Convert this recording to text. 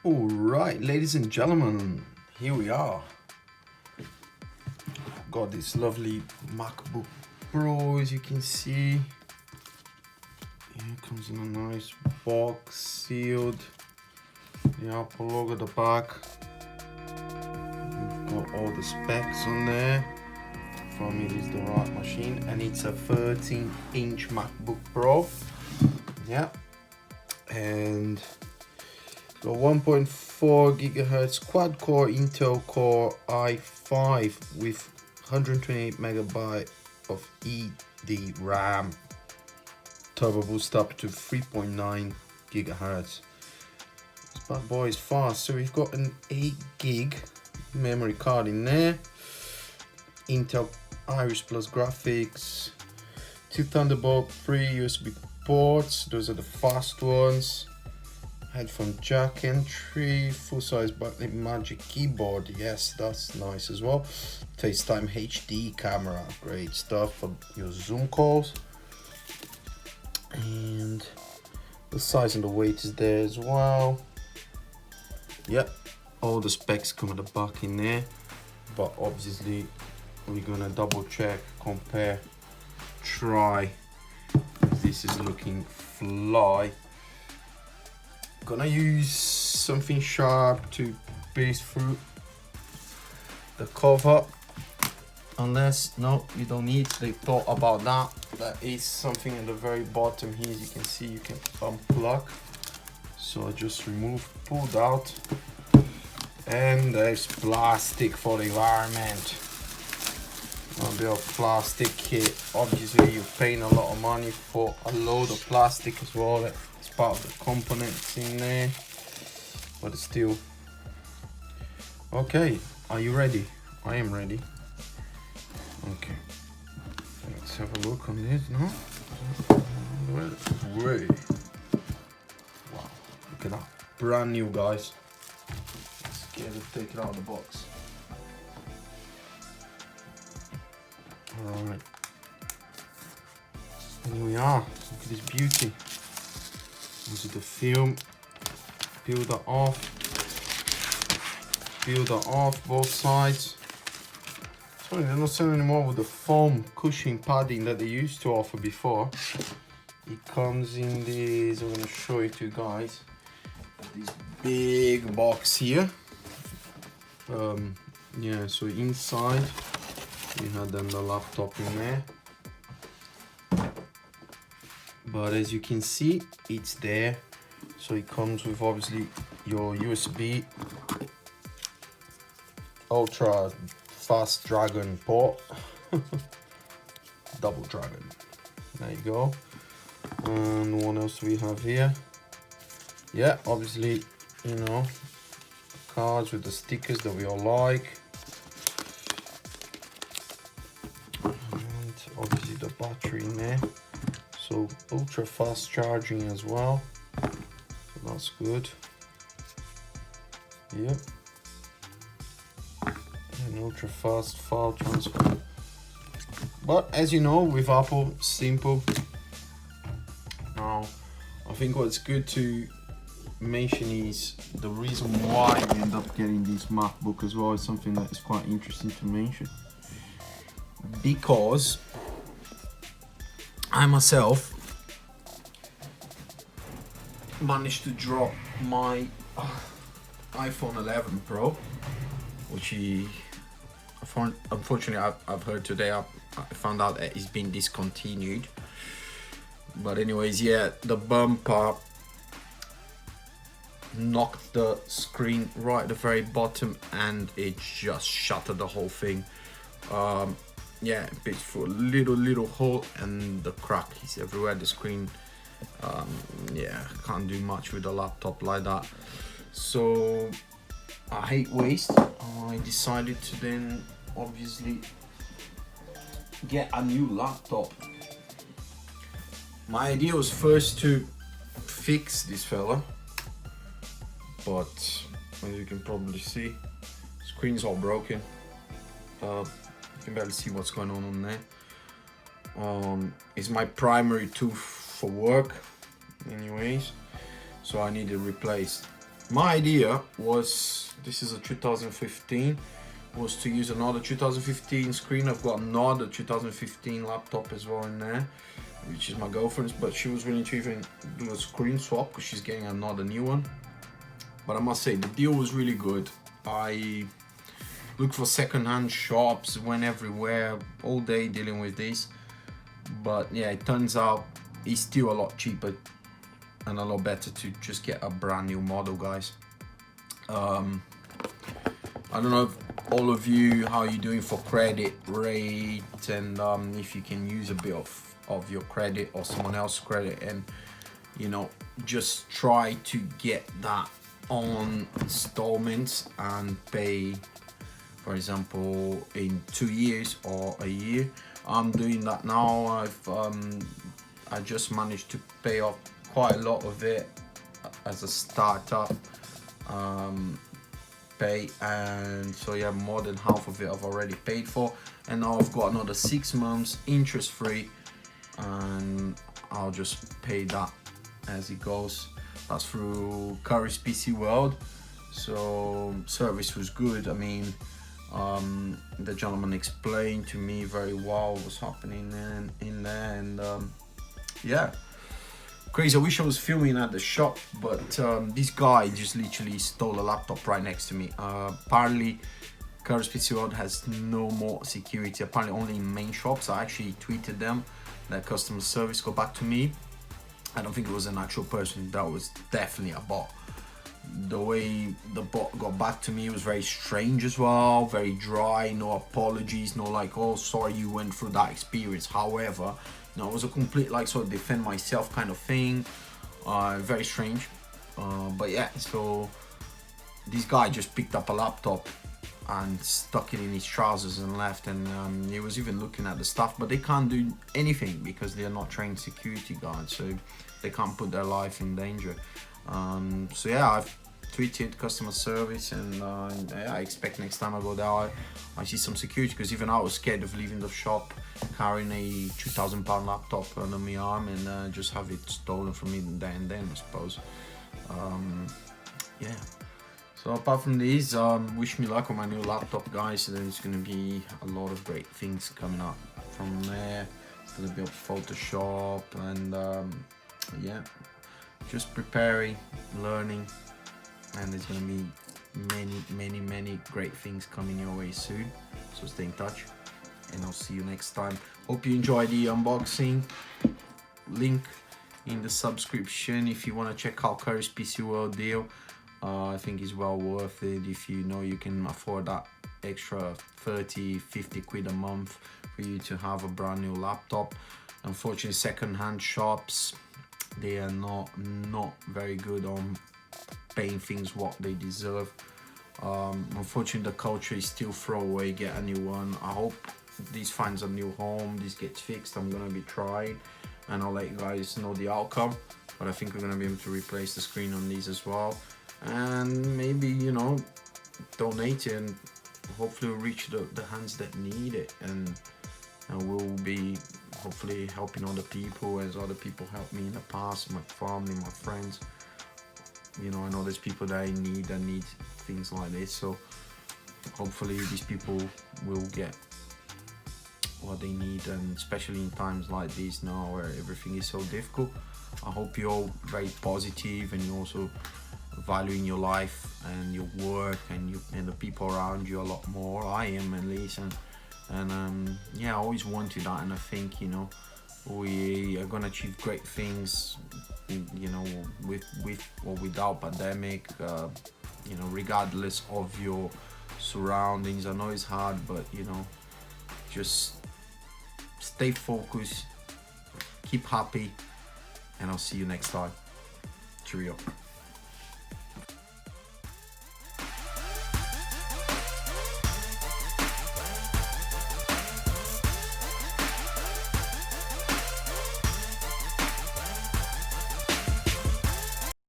Alright, ladies and gentlemen, here we are. Got this lovely MacBook Pro, as you can see. It comes in a nice box, sealed. The Apple logo at the back. We've got all the specs on there. From it is the right machine, and it's a 13-inch MacBook Pro. Yeah, and got 1.4 gigahertz quad-core Intel Core i5 with 128 megabyte of ED RAM. Turbo boost up to 3.9 gigahertz. This bad boy is fast, so we've got an 8 gig memory card in there. Intel Iris Plus graphics, 2 Thunderbolt 3 USB ports, those are the fast ones. Headphone jack entry, full-size backlit Magic keyboard, yes, that's nice as well. FaceTime HD camera, great stuff for your Zoom calls. And the size and the weight is there as well. Yep, all the specs come at the back in there, but obviously we're gonna double check, compare, try. This is looking fly. Gonna use something sharp to pierce through the cover, unless no, you don't need. They thought about that. That is something at the very bottom here. As you can see, you can unplug. So I just pulled out, and there's plastic for the environment. A bit of plastic here. Obviously, you're paying a lot of money for a load of plastic as well. It's part of the components in there, but it's still okay. Are you ready? I am ready. Okay, let's have a look on this now. Way. Wow, look at that, brand new, guys. Let's get it, take it out of the box. Alright, and here we are. Look at this beauty. This is the film. Peel that off. Peel that off both sides. Sorry, they're not selling anymore with the foam cushion padding that they used to offer before. It comes in this, I'm going to show it to you guys. This big box here. Yeah, so inside we had then the laptop in there, but as you can see, it's there. So it comes with obviously your USB ultra fast dragon port. Double dragon, there you go. And what else do we have here? Yeah, obviously, you know, cards with the stickers that we all like. Obviously the battery in there, so ultra fast charging as well, so that's good. Yep, and ultra fast file transfer. But as you know, with Apple, simple. Now I think what's good to mention is the reason why we end up getting this MacBook as well is something that is quite interesting to mention, because I myself managed to drop my iPhone 11 Pro, which unfortunately I've heard today, I found out that it's been discontinued. But anyways, yeah, the bumper knocked the screen right at the very bottom, and it just shattered the whole thing. Yeah, it bit for a little hole, and the crack is everywhere. The screen, yeah, can't do much with a laptop like that. So I hate waste. I decided to then obviously get a new laptop. My idea was first to fix this fella, but as you can probably see, screen's all broken. You can barely see what's going on there. It's my primary tool for work anyways, so I need it replaced. My idea was, this is a 2015, was to use another 2015 screen. I've got another 2015 laptop as well in there, which is my girlfriend's, but she was willing to even do a screen swap because she's getting another new one. But I must say, the deal was really good. I looked for second-hand shops, went everywhere, all day dealing with this. But yeah, it turns out it's still a lot cheaper and a lot better to just get a brand new model, guys. I don't know if all of you, how you're doing for credit rate, and if you can use a bit of your credit or someone else's credit, and you know, just try to get that on installments and pay, for example, in 2 years or a year. I'm doing that now. I just managed to pay off quite a lot of it as a startup pay, and so yeah, more than half of it I've already paid for, and now I've got another 6 months interest free, and I'll just pay that as it goes. That's through Curry's PC World, so service was good. I mean, the gentleman explained to me very well what's happening in there, and yeah, crazy. I wish I was filming at the shop, but this guy just literally stole a laptop right next to me. Apparently Curry's PC World has no more security, apparently only in main shops. I actually tweeted them, that customer service got back to me. I don't think it was an actual person, that was definitely a bot. The way the bot got back to me was very strange as well, very dry, no apologies, no like, oh sorry you went through that experience. However, no, it was a complete like sort of defend myself kind of thing. Very strange. But yeah, so this guy just picked up a laptop and stuck it in his trousers and left, and he was even looking at the stuff, but they can't do anything because they're not trained security guards, so they can't put their life in danger. So yeah, I've tweeted customer service, and yeah, I expect next time I go there I see some security, because even I was scared of leaving the shop carrying a £2,000 laptop under my arm and just have it stolen from me there and then, I suppose. Yeah. So apart from these, wish me luck on my new laptop, guys. There's going to be a lot of great things coming up from there. A little bit of Photoshop, and yeah, just preparing, learning, and there's going to be many great things coming your way soon. So stay in touch, and I'll see you next time. Hope you enjoyed the unboxing. Link in the subscription if you want to check out Curry's PC World deal. I think it's well worth it if you know you can afford that extra 30-50 quid a month for you to have a brand new laptop. Unfortunately, second-hand shops, they are not very good on paying things what they deserve. Unfortunately, the culture is still throw away, get a new one. I hope this finds a new home, this gets fixed. I'm gonna be trying, and I'll let you guys know the outcome, but I think we're gonna be able to replace the screen on these as well, and maybe, you know, donate it, and hopefully we'll reach the hands that need it, and we'll be hopefully helping other people as other people helped me in the past, my family, my friends. You know, I know there's people that I need things like this, so hopefully these people will get what they need, and especially in times like this now where everything is so difficult. I hope you're all very positive, and you're also valuing your life and your work and the people around you a lot more. I am, at least, and yeah, I always wanted that, and I think, you know, we are gonna achieve great things, you know, with or without pandemic, you know, regardless of your surroundings. I know it's hard, but you know, just stay focused, keep happy, and I'll see you next time. Cheerio.